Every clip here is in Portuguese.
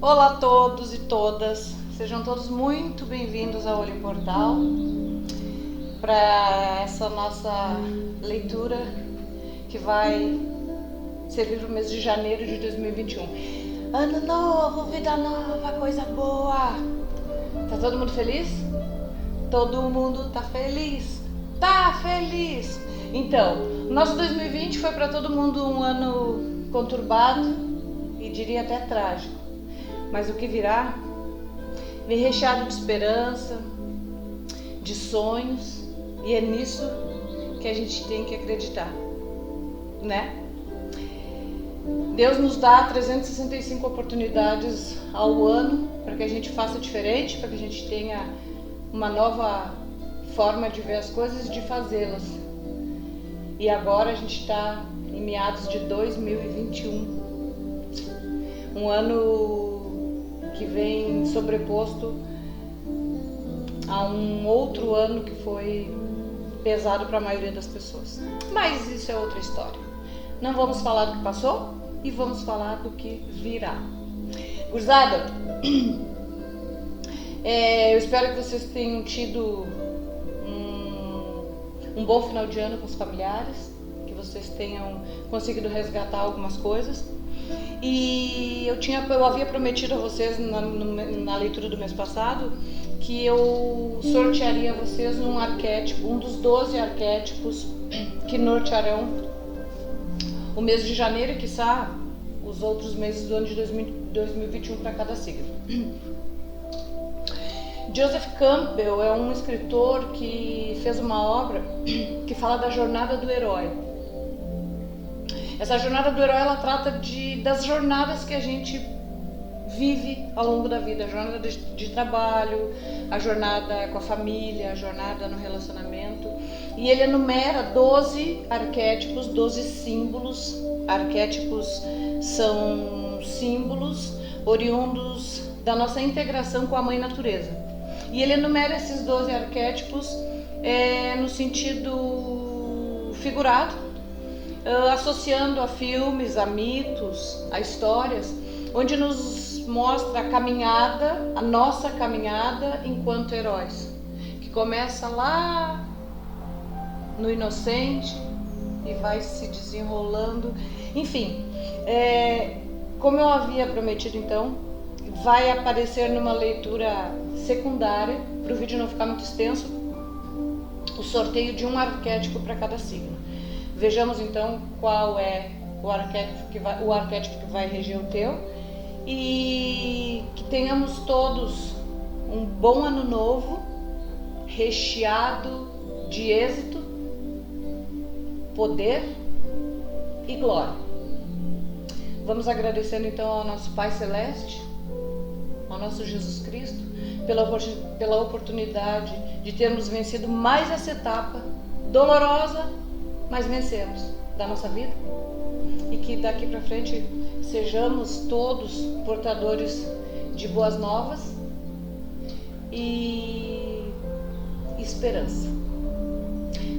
Olá a todos e todas, sejam todos muito bem-vindos ao Olho Portal para essa nossa leitura que vai servir para o mês de janeiro de 2021. Ano novo, vida nova, coisa boa! Tá todo mundo feliz? Todo mundo tá feliz? Tá feliz! Então, nosso 2020 foi para todo mundo um ano conturbado e diria até trágico. Mas o que virá vem recheado de esperança, de sonhos, e é nisso que a gente tem que acreditar, né? Deus nos dá 365 oportunidades ao ano para que a gente faça diferente, para que a gente tenha uma nova forma de ver as coisas e de fazê-las. E agora a gente está em meados de 2021, um ano que vem sobreposto a um outro ano que foi pesado para a maioria das pessoas. Mas isso é outra história. Não vamos falar do que passou e vamos falar do que virá. Gurizada, eu espero que vocês tenham tido um bom final de ano com os familiares, que vocês tenham conseguido resgatar algumas coisas. E eu havia prometido a vocês na leitura do mês passado que eu sortearia a vocês um arquétipo, um dos 12 arquétipos que nortearão o mês de janeiro e, quiçá, os outros meses do ano de 2021 para cada signo. Joseph Campbell é um escritor que fez uma obra que fala da jornada do herói. Essa jornada do herói, ela trata das jornadas que a gente vive ao longo da vida. A jornada de trabalho, a jornada com a família, a jornada no relacionamento. E ele enumera 12 arquétipos, 12 símbolos. Arquétipos são símbolos oriundos da nossa integração com a Mãe Natureza. E ele enumera esses 12 arquétipos no sentido figurado, associando a filmes, a mitos, a histórias, onde nos mostra a caminhada, a nossa caminhada enquanto heróis, que começa lá no inocente e vai se desenrolando. Enfim, como eu havia prometido, então, vai aparecer numa leitura secundária, para o vídeo não ficar muito extenso, o sorteio de um arquétipo para cada signo. Vejamos então qual é o arquétipo que vai reger o teu, e que tenhamos todos um bom ano novo, recheado de êxito, poder e glória. Vamos agradecendo então ao nosso Pai Celeste, ao nosso Jesus Cristo, pela oportunidade de termos vencido mais essa etapa dolorosa, mas vencemos da nossa vida, e que daqui para frente sejamos todos portadores de boas novas e esperança.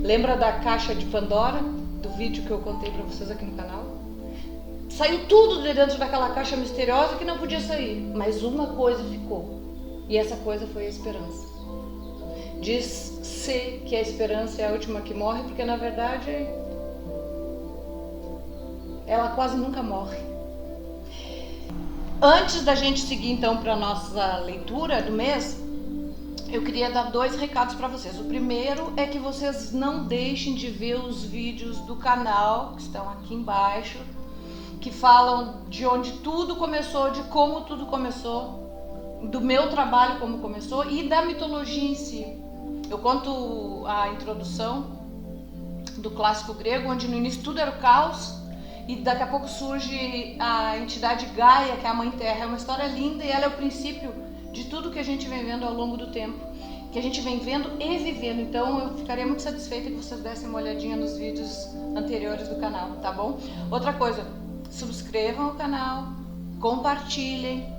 Lembra da caixa de Pandora, do vídeo que eu contei para vocês aqui no canal? Saiu tudo de dentro daquela caixa misteriosa que não podia sair, mas uma coisa ficou, e essa coisa foi a esperança. Diz-se que a esperança é a última que morre, porque na verdade ela quase nunca morre. Antes da gente seguir então para a nossa leitura do mês, eu queria dar 2 recados para vocês. O primeiro é que vocês não deixem de ver os vídeos do canal, que estão aqui embaixo, que falam de onde tudo começou, de como tudo começou, do meu trabalho como começou e da mitologia em si. Eu conto a introdução do clássico grego, onde no início tudo era o caos, e daqui a pouco surge a entidade Gaia, que é a Mãe Terra. É uma história linda e ela é o princípio de tudo que a gente vem vendo ao longo do tempo, que a gente vem vendo e vivendo. Então eu ficaria muito satisfeita que vocês dessem uma olhadinha nos vídeos anteriores do canal, tá bom? Outra coisa, subscrevam o canal, compartilhem,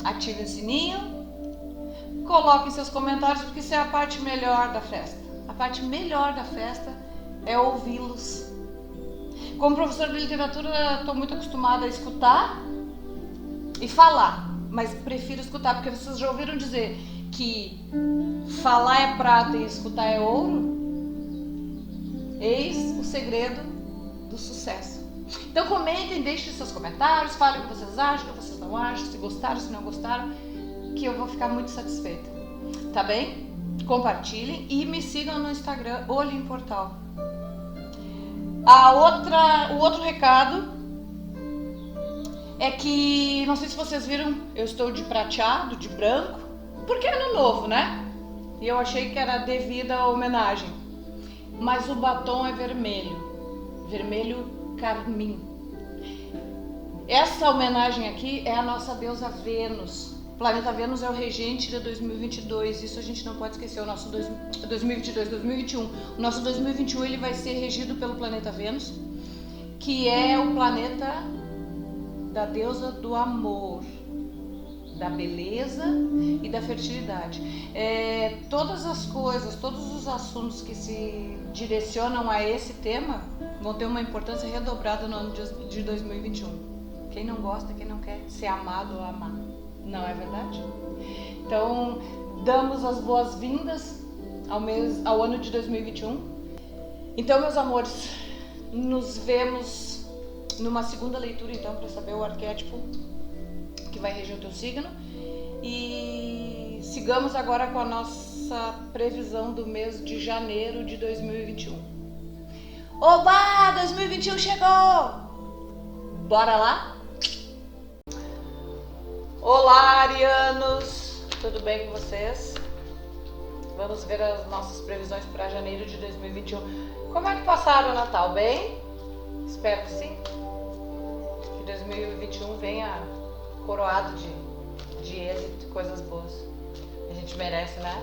ativem o sininho, coloquem seus comentários, porque isso é a parte melhor da festa. A parte melhor da festa é ouvi-los. Como professora de literatura, estou muito acostumada a escutar e falar. mas prefiro escutar, porque vocês já ouviram dizer que falar é prata e escutar é ouro? Eis o segredo do sucesso. Então comentem, deixem seus comentários, falem o que vocês acham, o que vocês não acham, se gostaram, se não gostaram, que eu vou ficar muito satisfeita. Tá bem? Compartilhem e me sigam no Instagram, Olim Portal. O outro recado é que, não sei se vocês viram, eu estou de prateado, de branco, porque é ano novo, né? E eu achei que era devida a homenagem. Mas o batom é vermelho, vermelho carmim. Essa homenagem aqui é a nossa deusa Vênus. O planeta Vênus é o regente de 2022, isso a gente não pode esquecer, o nosso 2022, 2021. O nosso 2021 ele vai ser regido pelo planeta Vênus, que é o planeta da deusa do amor, da beleza e da fertilidade. Todas as coisas, todos os assuntos que se direcionam a esse tema vão ter uma importância redobrada no ano de 2021. Quem não gosta, quem não quer ser amado ou amar, não é verdade? Então, damos as boas-vindas ao ano de 2021. Então, meus amores, nos vemos numa segunda leitura, então, para saber o arquétipo que vai reger o teu signo. E sigamos agora com a nossa previsão do mês de janeiro de 2021. Oba! 2021 chegou! Bora lá? Olá, arianos! Tudo bem com vocês? Vamos ver as nossas previsões para janeiro de 2021. Como é que passaram o Natal? Bem? Espero que sim. Que 2021 venha coroado de êxito, coisas boas. A gente merece, né?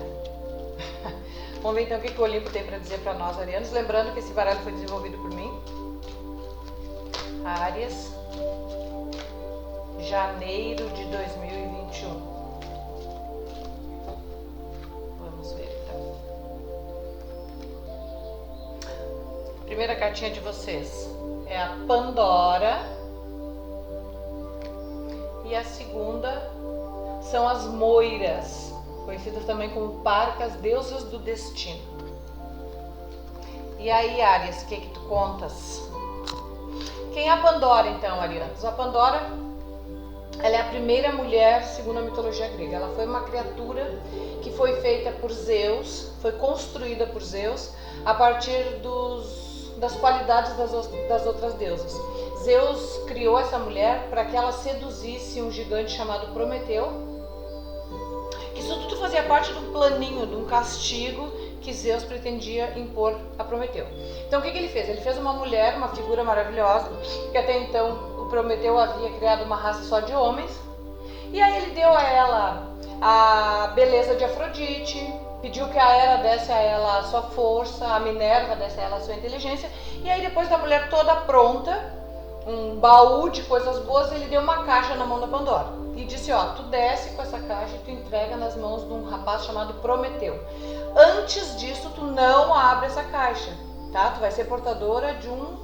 Vamos ver então o que o Olimpo tem para dizer para nós, arianos. Lembrando que esse baralho foi desenvolvido por mim. Áries, janeiro de 2021. Vamos ver então. Primeira cartinha de vocês é a Pandora. E a segunda são as Moiras, conhecidas também como Parcas, deusas do destino. E aí, Áries, o que tu contas? Quem é a Pandora, então, arianos? A Pandora, ela é a primeira mulher, segundo a mitologia grega. Ela foi uma criatura que foi feita por Zeus, foi construída por Zeus a partir das qualidades das outras deusas. Zeus criou essa mulher para que ela seduzisse um gigante chamado Prometeu. Isso tudo fazia parte de um planinho, de um castigo que Zeus pretendia impor a Prometeu. Então o que ele fez? Ele fez uma mulher, uma figura maravilhosa, que até então o Prometeu havia criado uma raça só de homens. E aí ele deu a ela a beleza de Afrodite, pediu que a Hera desse a ela a sua força, a Minerva desse a ela a sua inteligência. E aí depois da mulher toda pronta, um baú de coisas boas, ele deu uma caixa na mão da Pandora e disse, ó, tu desce com essa caixa e tu entrega nas mãos de um rapaz chamado Prometeu. Antes disso, tu não abre essa caixa, tá? Tu vai ser portadora de um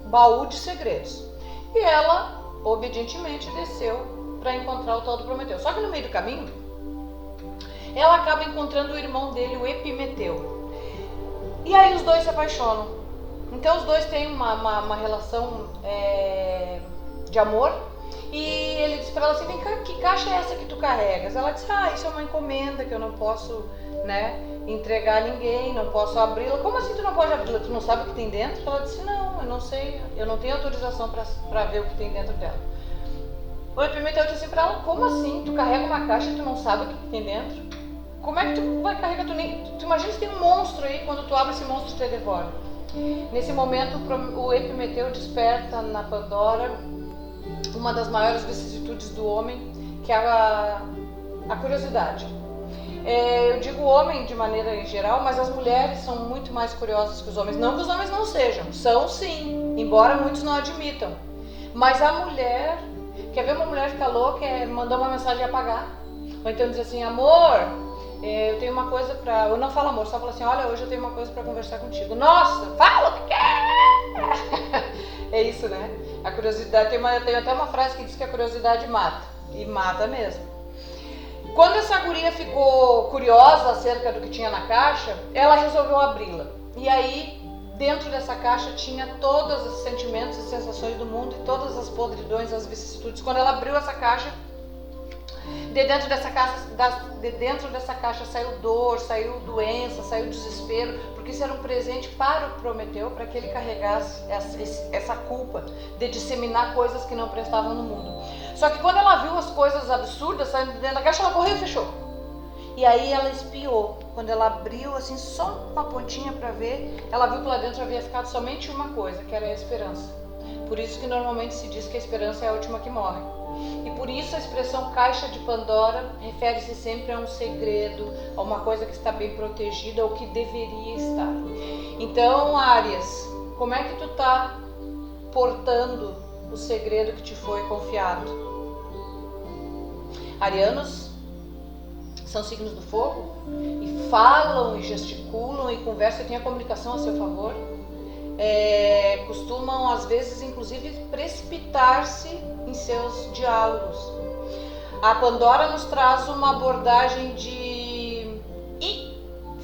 baú de segredos. E ela, obedientemente, desceu para encontrar o tal do Prometeu. Só que no meio do caminho, ela acaba encontrando o irmão dele, o Epimeteu. E aí os dois se apaixonam. Então os dois têm uma relação de amor. E ele disse para ela assim, vem cá, que caixa é essa que tu carregas? Ela disse, isso é uma encomenda que eu não posso, entregar a ninguém, não posso abri-la. Como assim tu não pode abri-la? Tu não sabe o que tem dentro? Ela disse, não, eu não sei, eu não tenho autorização para ver o que tem dentro dela. O Epimeteu disse assim para ela, como assim? Tu carrega uma caixa e tu não sabe o que tem dentro? Como é que tu vai carregar? Tu imagina se tem um monstro aí, quando tu abre esse monstro te devora. Nesse momento o Epimeteu desperta na Pandora uma das maiores vicissitudes do homem, que é a curiosidade. Eu digo homem de maneira em geral, mas as mulheres são muito mais curiosas que os homens. Não que os homens não sejam, são sim, embora muitos não admitam. Mas a mulher, quer ver uma mulher ficar louca, mandar uma mensagem e apagar. Ou então dizer assim, amor, eu tenho uma coisa pra... Eu não falo amor, só falo assim, olha, hoje eu tenho uma coisa pra conversar contigo. Nossa, fala o que quer! É isso, né? A curiosidade, tem até uma frase que diz que a curiosidade mata. E mata mesmo. Quando essa guria ficou curiosa acerca do que tinha na caixa, ela resolveu abri-la. E aí, dentro dessa caixa tinha todos os sentimentos e sensações do mundo e todas as podridões, as vicissitudes. Quando ela abriu essa caixa, de dentro dessa caixa saiu dor, saiu doença, saiu desespero, porque isso era um presente para o Prometeu, para que ele carregasse essa culpa de disseminar coisas que não prestavam no mundo. Só que quando ela viu as coisas absurdas saindo de dentro da caixa, ela correu e fechou. E aí ela espiou. Quando ela abriu assim só uma pontinha para ver, ela viu que lá dentro havia ficado somente uma coisa, que era a esperança. Por isso que normalmente se diz que a esperança é a última que morre. E por isso a expressão caixa de Pandora refere-se sempre a um segredo, a uma coisa que está bem protegida ou que deveria estar. Então, Áries, como é que tu tá portando o segredo que te foi confiado? Arianos são signos do fogo e falam e gesticulam e conversam e têm a comunicação a seu favor. Costumam às vezes inclusive precipitar-se em seus diálogos. A Pandora nos traz uma abordagem de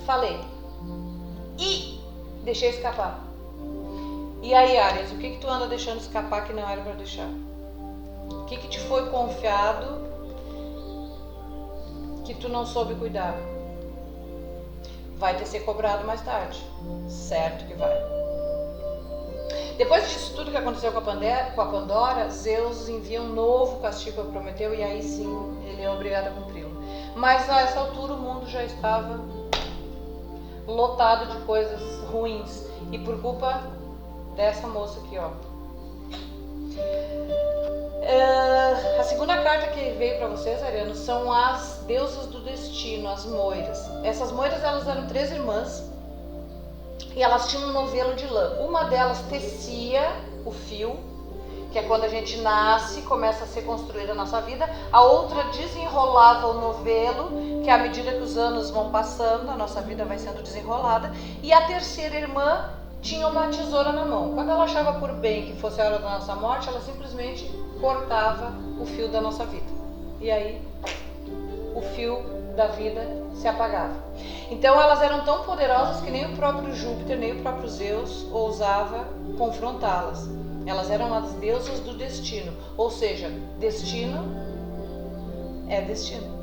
falei, deixei escapar. E aí, Áries, o que tu anda deixando escapar que não era para deixar? O que te foi confiado que tu não soube cuidar? Vai ter que ser cobrado mais tarde, certo que vai. Depois disso tudo que aconteceu com a Pandora, Zeus envia um novo castigo para Prometeu e aí sim ele é obrigado a cumpri-lo. Mas a essa altura o mundo já estava lotado de coisas ruins e por culpa dessa moça aqui, ó. A segunda carta que veio para vocês, arianos, são as deusas do destino, as moiras. Essas moiras, elas eram 3 irmãs. E elas tinham um novelo de lã. Uma delas tecia o fio, que é quando a gente nasce, começa a ser construída a nossa vida. A outra desenrolava o novelo, que à medida que os anos vão passando, a nossa vida vai sendo desenrolada. E a terceira irmã tinha uma tesoura na mão. Quando ela achava por bem que fosse a hora da nossa morte, ela simplesmente cortava o fio da nossa vida. E aí, o fio da vida se apagava. Então elas eram tão poderosas que nem o próprio Júpiter, nem o próprio Zeus ousava confrontá-las. Elas eram as deusas do destino, ou seja, destino é destino.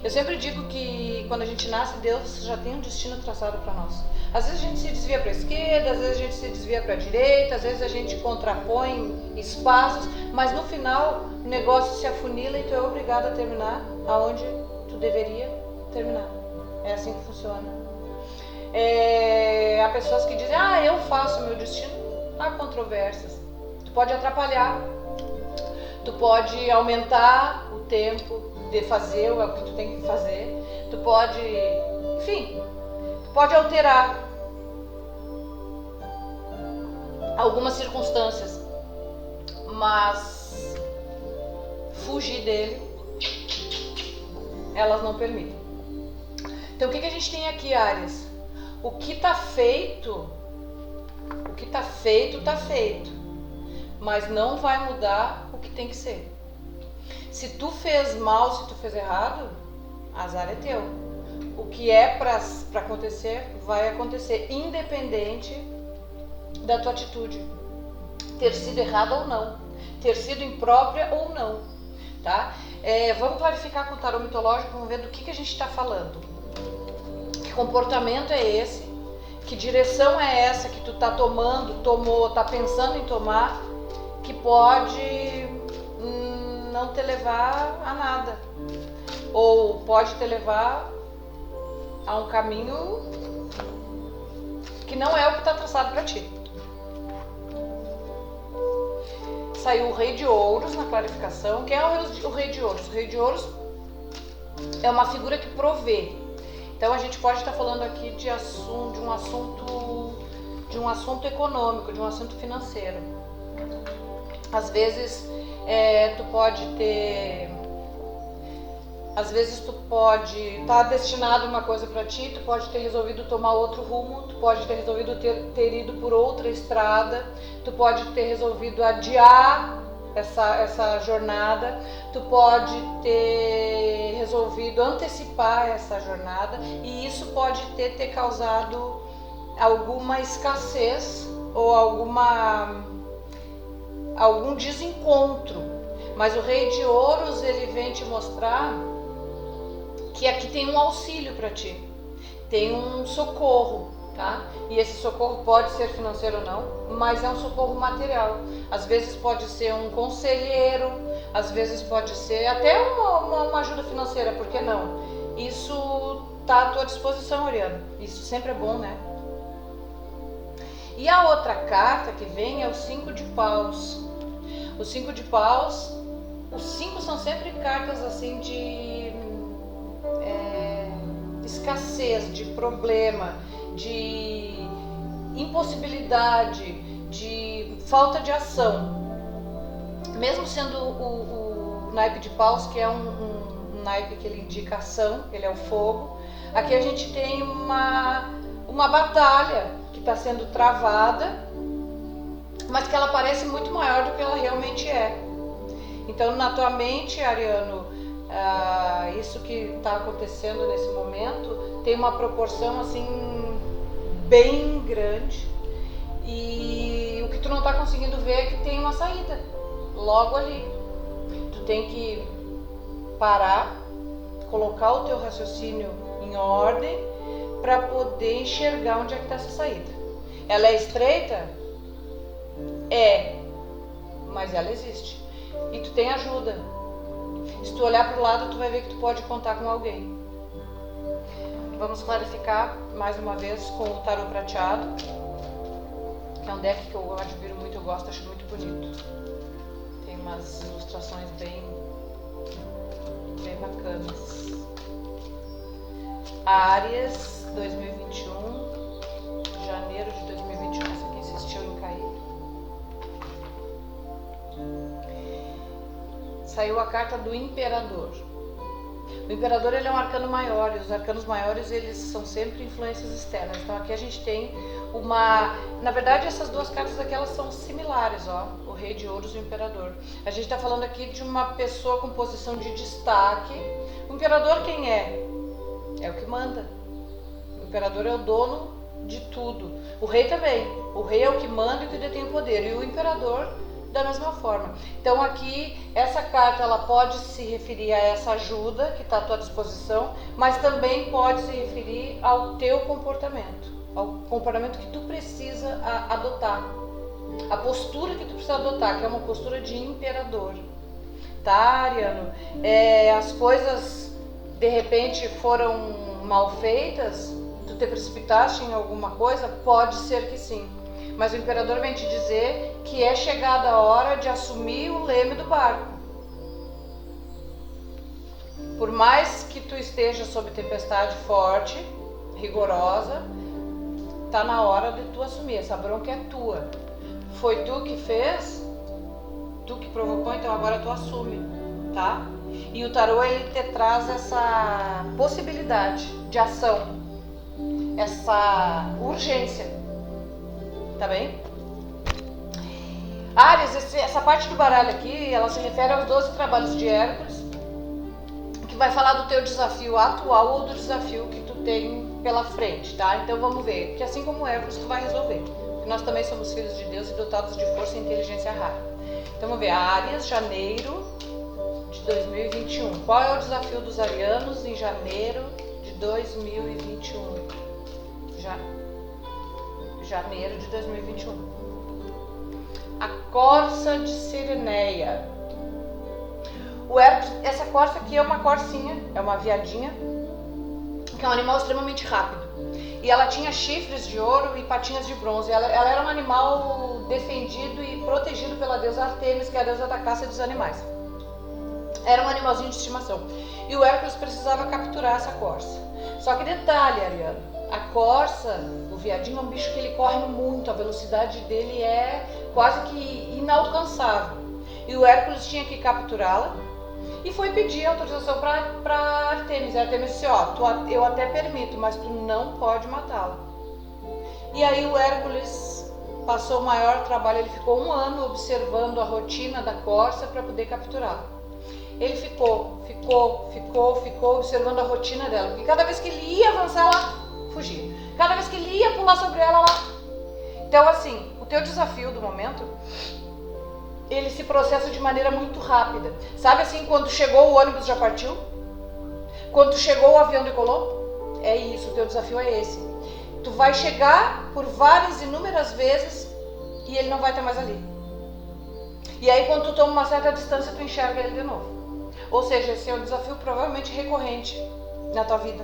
Eu sempre digo que quando a gente nasce, Deus já tem um destino traçado para nós. Às vezes a gente se desvia para a esquerda, às vezes a gente se desvia para a direita, às vezes a gente contrapõe espaços, mas no final o negócio se afunila e tu é obrigado a terminar aonde tu deveria terminar. É assim que funciona. Há pessoas que dizem, eu faço o meu destino. Há controvérsias. Tu pode atrapalhar, tu pode aumentar o tempo de fazer o que tu tem que fazer, tu pode, enfim, tu pode alterar algumas circunstâncias, mas fugir dele, elas não permitem. Então o que a gente tem aqui, Áries? O que tá feito, tá feito, mas não vai mudar o que tem que ser. Se tu fez mal, se tu fez errado, azar é teu. O que é para acontecer, vai acontecer, independente da tua atitude. Ter sido errada ou não, ter sido imprópria ou não, tá? Vamos clarificar com o tarô mitológico, vamos ver do que a gente está falando. Que comportamento é esse? Que direção é essa que tu tá tá pensando em tomar, que pode não te levar a nada, ou pode te levar a um caminho que não é o que está traçado para ti. Saiu o Rei de Ouros na clarificação. Quem é o Rei de Ouros? O Rei de Ouros é uma figura que provê. Então a gente pode estar falando aqui de um assunto econômico, de um assunto financeiro. Às vezes tu pode estar destinado a uma coisa para ti, tu pode ter resolvido tomar outro rumo, tu pode ter resolvido ter ido por outra estrada, tu pode ter resolvido adiar essa jornada, tu pode ter resolvido antecipar essa jornada e isso pode ter causado alguma escassez ou algum desencontro. Mas o Rei de Ouros, ele vem te mostrar que aqui tem um auxílio para ti, tem um socorro, tá? E esse socorro pode ser financeiro ou não, mas é um socorro material. Às vezes pode ser um conselheiro, às vezes pode ser até uma ajuda financeira, por que não? Isso tá à tua disposição, Ariano. Isso sempre é bom, né? E a outra carta que vem é o 5 de paus. O 5 de paus, os 5 são sempre cartas assim de escassez, de problema, de impossibilidade, de falta de ação. Mesmo sendo o naipe de paus, que é um naipe que ele indica ação, ele é o fogo, aqui a gente tem uma batalha que está sendo travada, mas que ela parece muito maior do que ela realmente é. Então, na tua mente, Ariano, isso que está acontecendo nesse momento tem uma proporção assim bem grande, e o que tu não está conseguindo ver é que tem uma saída logo ali. Tu tem que parar, colocar o teu raciocínio em ordem para poder enxergar onde é que está essa saída. Ela é estreita? É, mas ela existe. E tu tem ajuda. Se tu olhar para o lado, tu vai ver que tu pode contar com alguém. Vamos clarificar mais uma vez com o tarô prateado, que é um deck que eu admiro muito, eu gosto, acho muito bonito. Tem umas ilustrações bem bacanas. Áries 2021, janeiro de 2021, essa aqui insistiu em cair. Saiu a carta do Imperador. O Imperador, ele é um arcano maior, e os arcanos maiores, eles são sempre influências externas. Então aqui a gente tem na verdade, essas duas cartas aqui, elas são similares, ó, o Rei de Ouros e o Imperador. A gente está falando aqui de uma pessoa com posição de destaque. O Imperador quem é? É o que manda. O Imperador é o dono de tudo. O Rei também. O Rei é o que manda e o que detém o poder. E o Imperador da mesma forma. Então aqui, essa carta, ela pode se referir a essa ajuda que está à tua disposição, mas também pode se referir ao teu comportamento, ao comportamento que tu precisa adotar, a postura que tu precisa adotar, que é uma postura de imperador, tá, Ariano? As coisas de repente foram mal feitas, tu te precipitaste em alguma coisa, pode ser que sim. Mas o Imperador vem te dizer que é chegada a hora de assumir o leme do barco. Por mais que tu esteja sob tempestade forte, rigorosa, tá na hora de tu assumir. Essa bronca é tua. Foi tu que fez, tu que provocou, então agora tu assume, tá? E o tarô, ele te traz essa possibilidade de ação, essa urgência. Tá bem? Áries, essa parte do baralho aqui, ela se refere aos 12 trabalhos de Hércules, que vai falar do teu desafio atual ou do desafio que tu tem pela frente, tá? Então vamos ver, que assim como Hércules, tu vai resolver. Porque nós também somos filhos de Deus e dotados de força e inteligência rara. Então vamos ver, Áries, janeiro de 2021. Qual é o desafio dos arianos em janeiro de 2021? Janeiro de 2021. A corça de Cireneia. Essa corça aqui é uma corcinha, é uma viadinha, que é um animal extremamente rápido. E ela tinha chifres de ouro e patinhas de bronze. Ela era um animal defendido e protegido pela deusa Artemis, que é a deusa da caça e dos animais. Era um animalzinho de estimação. E o Hércules precisava capturar essa corça. Só que detalhe, Ariano, a corça, o viadinho, é um bicho que ele corre muito, a velocidade dele é quase que inalcançável. E o Hércules tinha que capturá-la e foi pedir autorização para Artemis. A Artemis disse, ó, eu até permito, mas tu não pode matá-la. E aí o Hércules passou o maior trabalho, ele ficou 1 ano observando a rotina da corça para poder capturá-la. Ele ficou observando a rotina dela, porque cada vez que ele ia avançar, ela fugia. Cada vez que ele ia pular sobre ela, ela... Então, assim, o teu desafio do momento, ele se processa de maneira muito rápida. Sabe assim, quando chegou o ônibus já partiu? Quando chegou o avião decolou? É isso, o teu desafio é esse. Tu vai chegar por várias, inúmeras vezes e ele não vai estar mais ali. E aí quando tu toma uma certa distância, tu enxerga ele de novo. Ou seja, esse é um desafio provavelmente recorrente na tua vida.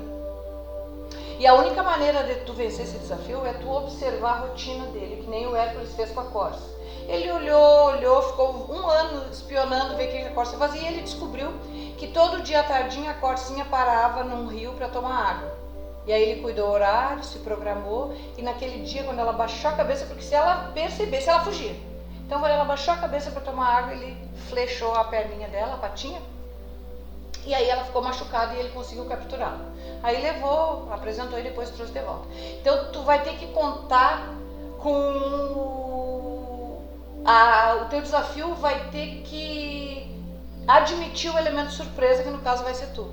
E a única maneira de tu vencer esse desafio é tu observar a rotina dele, que nem o Hércules fez com a corça. Ele olhou, ficou 1 ano espionando, ver o que a corça fazia, e ele descobriu que todo dia à tardinha a corcinha parava num rio para tomar água. E aí ele cuidou do horário, se programou, e naquele dia, quando ela baixou a cabeça, porque se ela percebesse, ela fugia. Então quando ela baixou a cabeça para tomar água, ele flechou a perninha dela, a patinha, e aí ela ficou machucada e ele conseguiu capturá-la. Aí levou, apresentou e depois trouxe de volta. Então tu vai ter que contar com... o teu desafio vai ter que admitir o elemento surpresa, que no caso vai ser tu.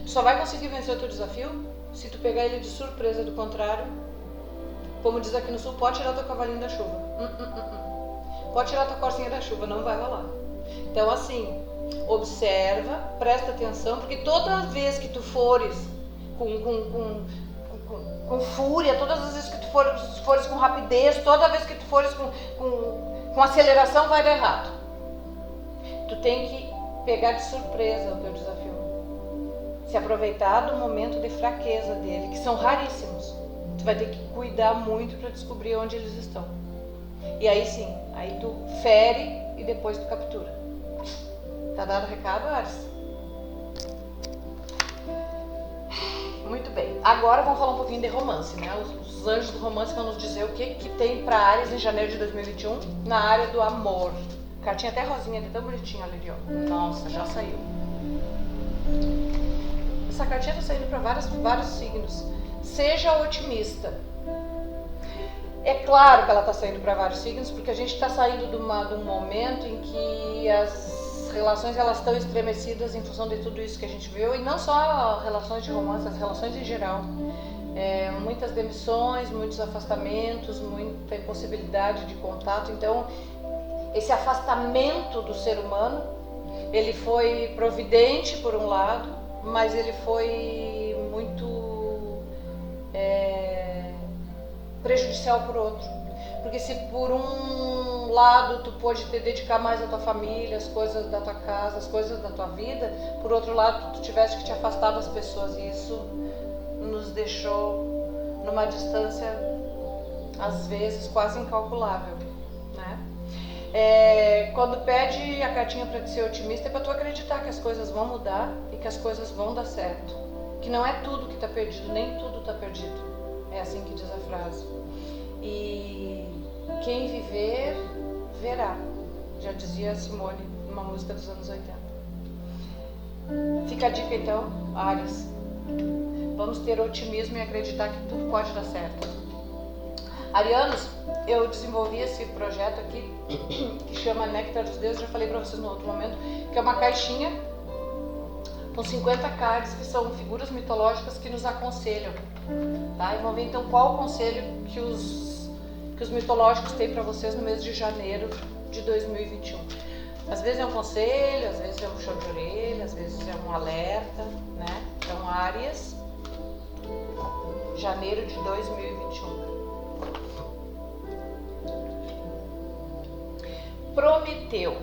Tu só vai conseguir vencer o teu desafio se tu pegar ele de surpresa. Do contrário, como diz aqui no sul, pode tirar teu cavalinho da chuva. Pode tirar tua corcinha da chuva, não vai rolar. Então assim, observa, presta atenção, porque toda vez que tu fores com fúria, todas as vezes que tu fores com rapidez, toda vez que tu fores com aceleração, vai dar errado. Tu tem que pegar de surpresa o teu desafio. Se aproveitar do momento de fraqueza dele, que são raríssimos. Tu vai ter que cuidar muito para descobrir onde eles estão. E aí sim, aí tu fere e depois tu captura. Tá dado o recado, Ares? Muito bem. Agora vamos falar um pouquinho de romance, né? Os anjos do romance vão nos dizer o que tem para Ares em janeiro de 2021 na área do amor. Cartinha até rosinha, ali, tão bonitinha ali, ó. Nossa, já saiu. Essa cartinha tá saindo para vários signos. Seja otimista. É claro que ela está saindo para vários signos, porque a gente está saindo de um momento em que as relações elas estão estremecidas em função de tudo isso que a gente viu, e não só relações de romance, as relações em geral. Muitas demissões, muitos afastamentos, muita impossibilidade de contato. Então, esse afastamento do ser humano, ele foi providente por um lado, mas ele foi muito prejudicial por outro. Porque se por um lado tu pôde te dedicar mais à tua família, às coisas da tua casa, às coisas da tua vida, por outro lado tu tivesse que te afastar das pessoas, e isso nos deixou numa distância às vezes quase incalculável, né? Quando pede a cartinha para te ser otimista, é para tu acreditar que as coisas vão mudar e que as coisas vão dar certo, que não é tudo que está perdido, nem tudo está perdido. É assim que diz a frase. E quem viver, verá. Já dizia Simone, numa música dos anos 80. Fica a dica então, Áries. Vamos ter otimismo e acreditar que tudo pode dar certo. Arianos, eu desenvolvi esse projeto aqui, que chama Néctar dos Deuses, já falei para vocês no outro momento, que é uma caixinha com 50 cards, que são figuras mitológicas que nos aconselham. Tá? E vamos ver então qual o conselho que os mitológicos têm para vocês no mês de janeiro de 2021. Às vezes é um conselho, às vezes é um puxão de orelha, às vezes é um alerta, né? Então, Áries, janeiro de 2021. Prometeu.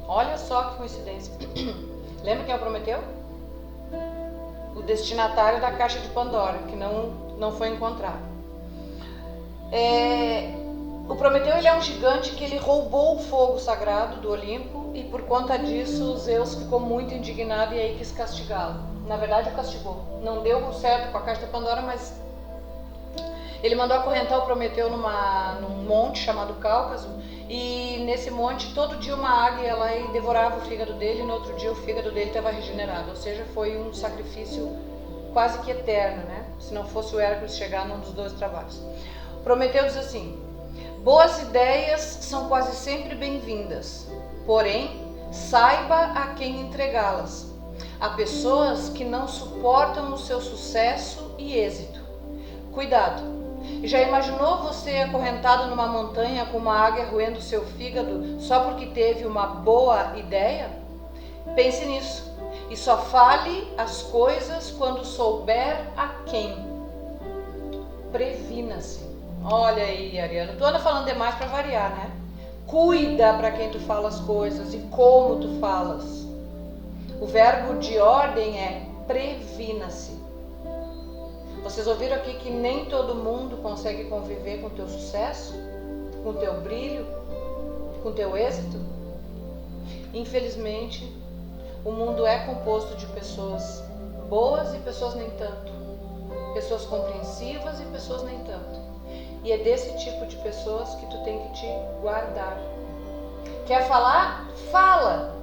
Olha só que coincidência. Lembra quem é o Prometeu? O destinatário da caixa de Pandora, que não foi encontrado. O Prometeu, ele é um gigante que ele roubou o fogo sagrado do Olimpo, e por conta disso Zeus ficou muito indignado e aí quis castigá-lo. Na verdade o castigou. Não deu certo com a caixa de Pandora, mas ele mandou acorrentar o Prometeu num monte chamado Cáucaso, e nesse monte todo dia uma águia ia lá e devorava o fígado dele, e no outro dia o fígado dele estava regenerado. Ou seja, foi um sacrifício quase que eterno, né? Se não fosse o Hércules chegar num dos 12 trabalhos. Prometeu diz assim: Boas ideias são quase sempre bem-vindas, porém, saiba a quem entregá-las. Há pessoas que não suportam o seu sucesso e êxito. Cuidado! Já imaginou você acorrentado numa montanha com uma águia roendo seu fígado só porque teve uma boa ideia? Pense nisso e só fale as coisas quando souber a quem. Previna-se. Olha aí, Ariana, tu anda falando demais para variar, né? Cuida para quem tu fala as coisas e como tu falas. O verbo de ordem é previna-se. Vocês ouviram aqui que nem todo mundo consegue conviver com o teu sucesso, com o teu brilho, com o teu êxito? Infelizmente, o mundo é composto de pessoas boas e pessoas nem tanto. Pessoas compreensivas e pessoas nem tanto. E é desse tipo de pessoas que tu tem que te guardar. Quer falar? Fala!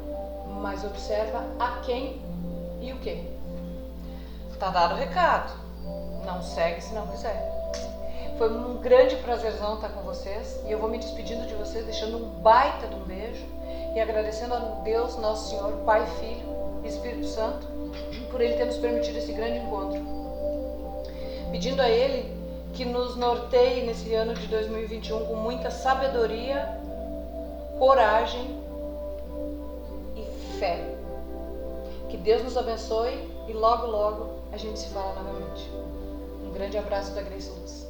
Mas observa a quem e o que. Tá dado o recado. Não segue se não quiser. Foi um grande prazerzão estar com vocês. E eu vou me despedindo de vocês, deixando um baita de um beijo. E agradecendo a Deus, Nosso Senhor, Pai, Filho e Espírito Santo, por Ele ter nos permitido esse grande encontro. Pedindo a Ele que nos norteie nesse ano de 2021 com muita sabedoria, coragem e fé. Que Deus nos abençoe e logo, logo a gente se fala novamente. Um grande abraço da Grace Luz.